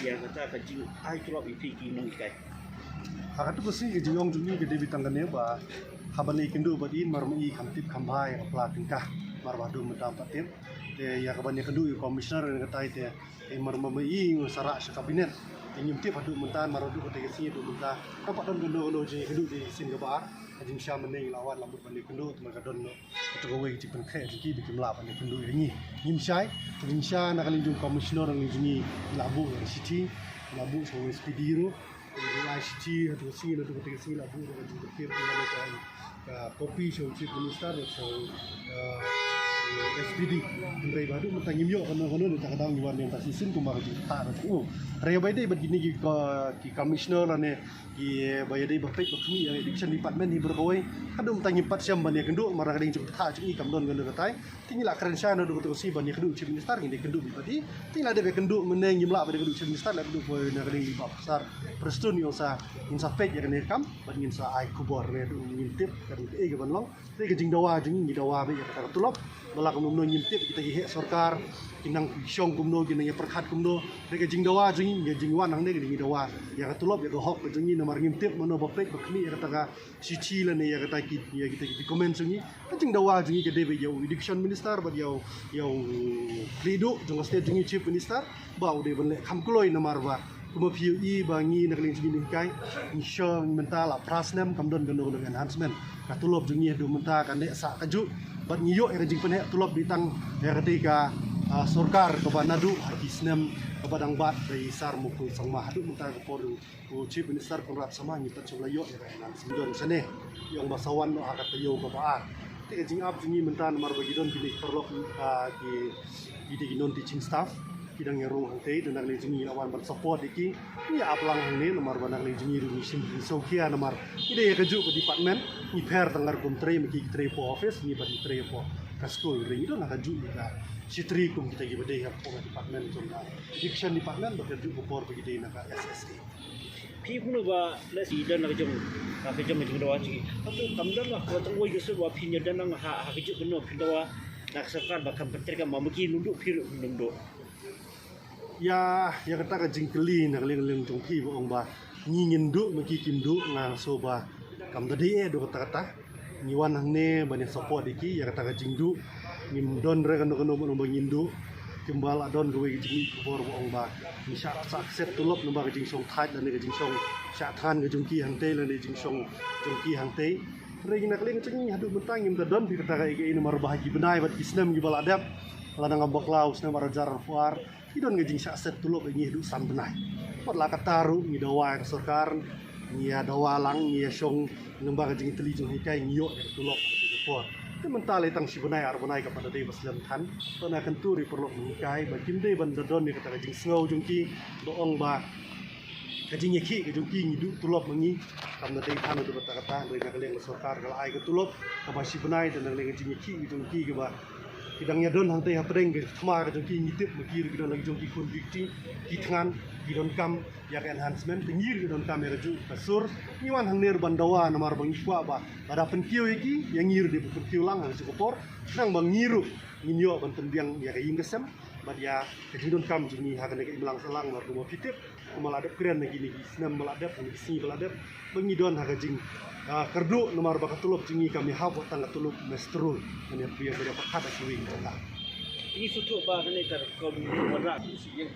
yang kata kajing ai tulop ipi ki nong ikai. Hakat tu sih jiyong jungi gede bitangane ba habani kendu badin marmai kamtip kambai apla tingkah marwadu mentam patip te ya kabani kendu komisioner yang katai te marmai ngusara sa kabinet nyumti padu mentan marwadu kata sini tu mentan kapak don gono je kendu di Singapura ajing sya meneng lawan lambut bani kendu teman kadon tu gawe ji penkhe ji bikin lap bani kendu ini nyim syai ajing sya nakalin komisioner ng jini labu dari city labu so SPD ro ICT atau sini atau ketika sini labu dengan juga kira dengan kopi show chief minister atau SPD dari baru mentang imyo kono tak kadang yuan yang tak sisin kumar di tak ada raya bayar begini ki commissioner ane ki bayar day bapek bakmi yang education department ni berkawai kadang mentang impat siam bani kenduk marah kadang cukup tak cukup ikam don kenduk katai tinggal keren syah ada betul si bani kenduk chief minister ini kenduk bipati tinggal ada kenduk meneng jumlah bani kenduk chief minister lah kenduk boy nak kadang lipat besar perstun yang sa fake yang nekam bani sa ai kubor ne du ngintip kadang ke banlong te ke jing dawa be ya kata tulop balak kumno ngintip kita hi sarkar kinang syong kumno kinang perkhat kumno te ke jing dawa jing wan hang ne ke dawa ya tulop ya hok jing nomor ngintip mono bapek bakmi ya kata sici la ne ya kata kita komen jing jing dawa jing ke debe ya education minister ba ya lido jong state jing chief minister ba de ban le kham kloi nomor ba kuma PUE bangi nakling jing ni kai insya mental prasnem kamdon gano enhancement katulop jing do menta kan ne sa kaju bat ngiyo era jing penhe tulop ditang ya ketika sorkar ke banadu hadisnem ke badang bat dari sar mukul sang mahadu menta ke poru ku chief minister konrad sama ni pat sulayo era enhancement sene yang basawan no akat yo ke ba te jing up jing menta mar bagidon bilik perlok ki non teaching staff kidang yang ruang hangtei dan nak lejungi lawan bersupport iki ni aplang hangni nomor banang lejungi ru sim sokia nomor ide ya keju ke department ni per tanggar kontre meki tre po office ni badi tre po ka school ring itu nak keju ka sitri kum kita gi bade ha po department jona education department bekerja upor begitu nak SSD pi kuno ba lesi dan nak jom ka jom itu dawa ci atau kamdan lah ko tangoi ke sebuah pinya dan nang ha keju kuno pindawa nak sarkar bakam peterkan mamaki nunduk piru nunduk ya kata ka jingkeli nak leng jongki bo ong ba ngingin du maki kindu nga so ba kam tadi do kata ni wan hangne bani support iki ya kata ka jingdu ngim don re kan no ngindu kimbal adon gowe jing bor bo ong ba ni sya success tulop no ba jing song thai dan jing song sya than ga jongki hangte lan jing song jongki hangte ring nak leng cing hadu mentang ngim don bi kata ka iki nomor bahagi benai bat islam gi bal adab ladang ambak laus na marajar fuar idon ngejing set tulop ngi hidup san benai pot la kataru ngi dawa ka sarkar ngi dawa lang ngi syong ngembang ngejing telijung hikai ngi yo tulop ke por te mentale tang si benai ar benai ka pada dei baslam than to na kan turi perlu hikai bakin dei ban don ni kata ngejing sngau jungki doong ba ngejing yeki ngejungki ngi du tulop ngi kam dei than tu kata dei nak leng sarkar kala ai ka tulop ka ba si benai dan leng ngejing yeki ngejungki ke ba kidangnya don hang teh apreng ke kemar jongki ngitip makir kidon lagi jongki konvikti kitngan kidon kam ya enhancement pengir kidon kam ya ju kasur niwan hang ner bandawa namar bang iswa ba ada penkiu iki yang ngir di penkiu lang hang sekopor nang bang ngiru nginyo ban tembiang ya kaing kesem bad ya kidon kam jini hakan ke imlang selang mar rumah fitip kumal adep keren lagi ni senam meladap ni sini meladap bangidon hagajing kerdu nomor bakatulop jingi kami habo tangga tuluk mestrul dan dia berapa kata kuing ini suatu apa ni ter kau berat sih